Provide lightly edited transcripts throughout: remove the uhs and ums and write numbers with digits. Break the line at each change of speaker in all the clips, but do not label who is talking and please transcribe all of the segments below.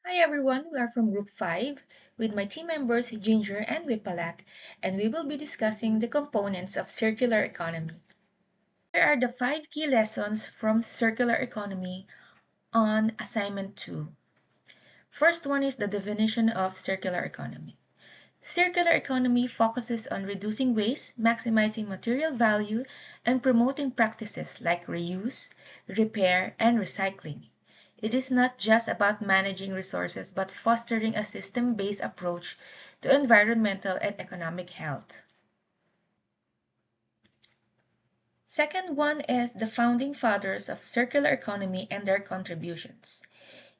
Hi everyone, we are from Group 5 with my team members Ginger and Wipalat, and we will be discussing the components of circular economy. Here are the 5 key lessons from circular economy on assignment 2. First one is the definition of circular economy. Circular economy focuses on reducing waste, maximizing material value, and promoting practices like reuse, repair, and recycling. It is not just about managing resources but fostering a system-based approach to environmental and economic health. Second one is the founding fathers of circular economy and their contributions.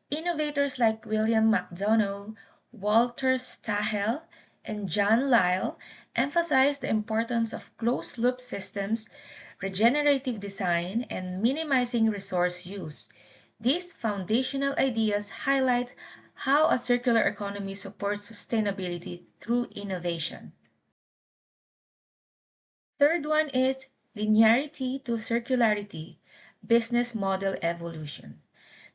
Innovators like William McDonough, Walter Stahel, and John Lyle emphasized the importance of closed-loop systems, regenerative design, and minimizing resource use. These foundational ideas highlight how a circular economy supports sustainability through innovation. Third one is linearity to circularity, business model evolution.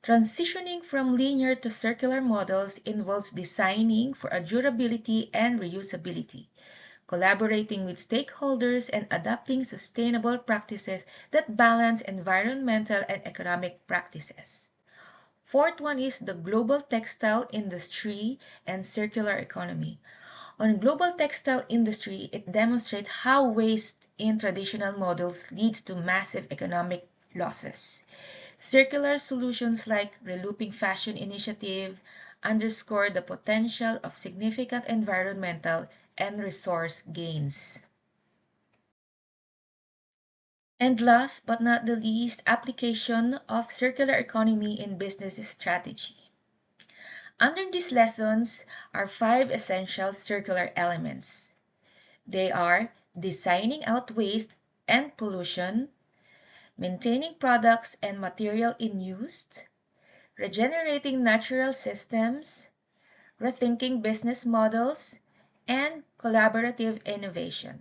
Transitioning from linear to circular models involves designing for a durability and reusability, collaborating with stakeholders, and adopting sustainable practices that balance environmental and economic practices. Fourth one is the global textile industry and circular economy. On global textile industry, it demonstrates how waste in traditional models leads to massive economic losses. Circular solutions like Relooping Fashion Initiative underscore the potential of significant environmental and resource gains. And last but not the least, application of circular economy in business strategy. Under these lessons are 5 essential circular elements. They are designing out waste and pollution, maintaining products and material in use, regenerating natural systems, rethinking business models, and collaborative innovation.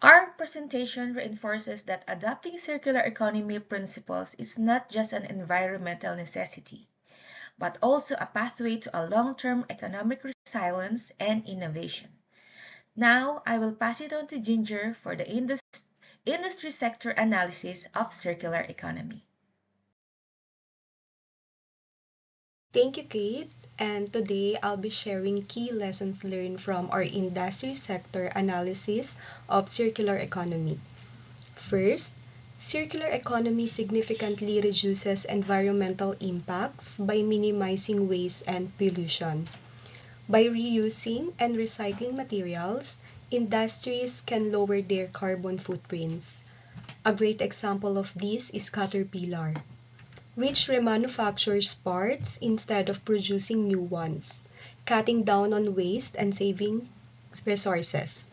Our presentation reinforces that adopting circular economy principles is not just an environmental necessity, but also a pathway to a long-term economic resilience and innovation. Now, I will pass it on to Ginger for the industry sector analysis of circular economy.
Thank you, Kate. And today I'll be sharing key lessons learned from our industry sector analysis of circular economy. First, circular economy significantly reduces environmental impacts by minimizing waste and pollution. By reusing and recycling materials, industries can lower their carbon footprints. A great example of this is Caterpillar, which remanufactures parts instead of producing new ones, cutting down on waste and saving resources.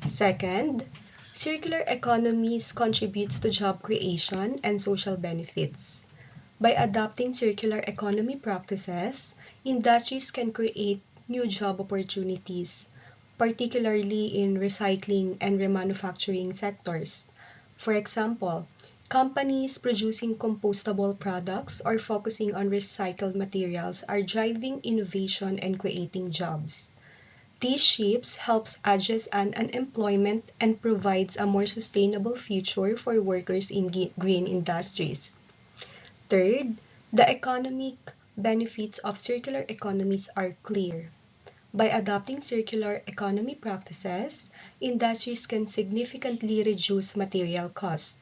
Second, circular economies contributes to job creation and social benefits. By adopting circular economy practices, industries can create new job opportunities, particularly in recycling and remanufacturing sectors. For example, companies producing compostable products or focusing on recycled materials are driving innovation and creating jobs. These shifts helps address unemployment and provides a more sustainable future for workers in green industries. Third, the economic benefits of circular economies are clear. By adopting circular economy practices, industries can significantly reduce material costs.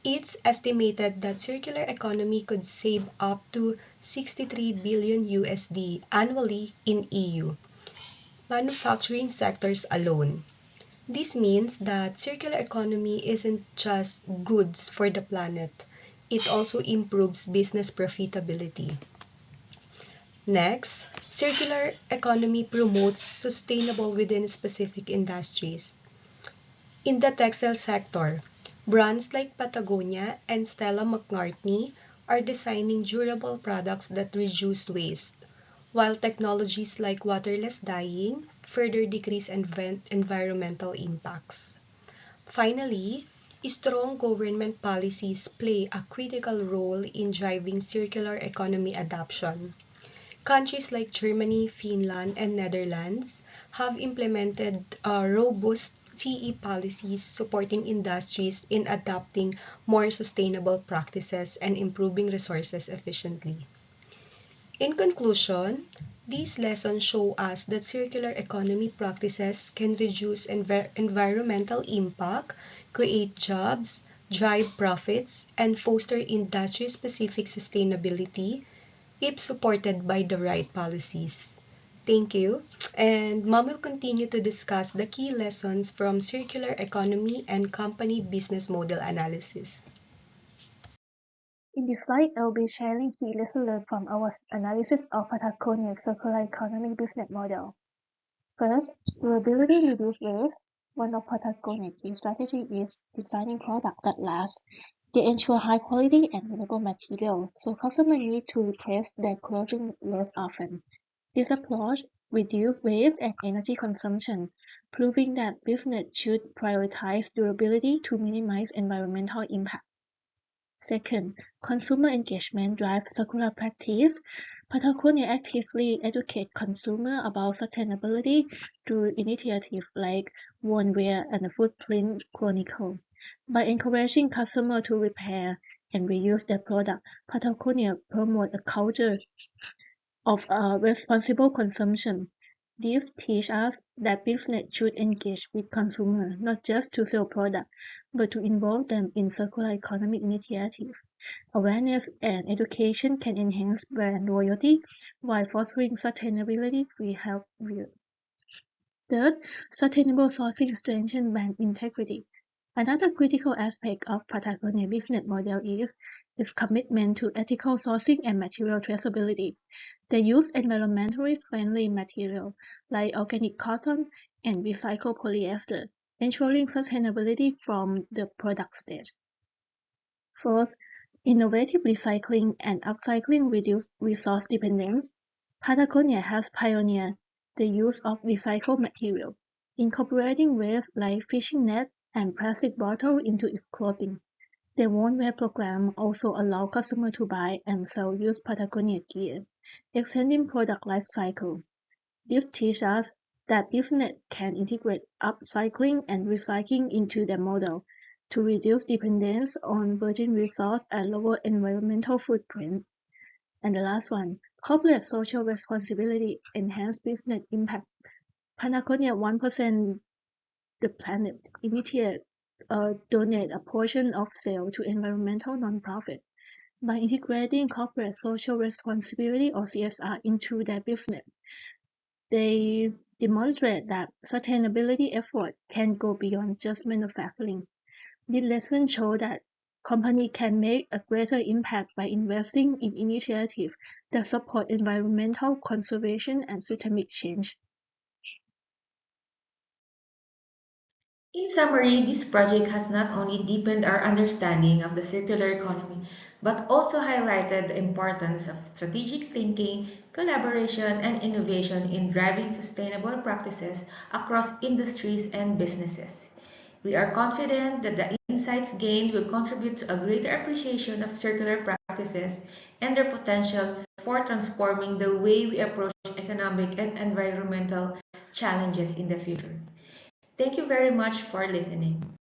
It's estimated that circular economy could save up to 63 billion USD annually in EU manufacturing sectors alone. This means that circular economy isn't just goods for the planet, it also improves business profitability. Next, circular economy promotes sustainable within specific industries. In the textile sector, brands like Patagonia and Stella McCartney are designing durable products that reduce waste, while technologies like waterless dyeing further decrease environmental impacts. Finally, strong government policies play a critical role in driving circular economy adoption. Countries like Germany, Finland, and Netherlands have implemented robust CE policies supporting industries in adopting more sustainable practices and improving resources efficiently. In conclusion, these lessons show us that circular economy practices can reduce environmental impact, create jobs, drive profits, and foster industry-specific sustainability if supported by the right policies. Thank you. And Mom will continue to discuss the key lessons from circular economy and company business model analysis.
In this slide, I will be sharing key lessons learned from our analysis of Patagonia's circular economy business model. First, durability reduces waste. One of Patagonia's key strategies is designing products that last. They ensure high quality and durable material, so customers need to replace their clothing less often. This approach reduces waste and energy consumption, proving that business should prioritize durability to minimize environmental impact. Second, consumer engagement drives circular practice. Patagonia actively educates consumers about sustainability through initiatives like One Wear and the Footprint Chronicle. By encouraging customers to repair and reuse their product, Patagonia promotes a culture of responsible consumption. This teaches us that business should engage with consumers not just to sell products, but to involve them in circular economy initiatives. Awareness and education can enhance brand loyalty while fostering sustainability we help with. Third, sustainable sourcing strengthens brand integrity. Another critical aspect of Patagonia business model is its commitment to ethical sourcing and material traceability. They use environmentally friendly material like organic cotton and recycled polyester, ensuring sustainability from the product stage. Fourth, innovative recycling and upcycling reduce resource dependence. Patagonia has pioneered the use of recycled material, incorporating waste like fishing net and plastic bottle into its clothing. The One Wear program also allows customers to buy and sell used Patagonia gear, extending product life cycle. This teaches us that business can integrate upcycling and recycling into their model to reduce dependence on virgin resource and lower environmental footprint. And the last one, corporate social responsibility enhance business impact. Patagonia 1% the planet initiate donate a portion of sale to environmental nonprofit. By integrating corporate social responsibility or CSR into their business, they demonstrate that sustainability effort can go beyond just manufacturing. This lesson shows that companies can make a greater impact by investing in initiatives that support environmental conservation and systemic change.
In summary, this project has not only deepened our understanding of the circular economy, but also highlighted the importance of strategic thinking, collaboration, and innovation in driving sustainable practices across industries and businesses. We are confident that the insights gained will contribute to a greater appreciation of circular practices and their potential for transforming the way we approach economic and environmental challenges in the future. Thank you very much for listening.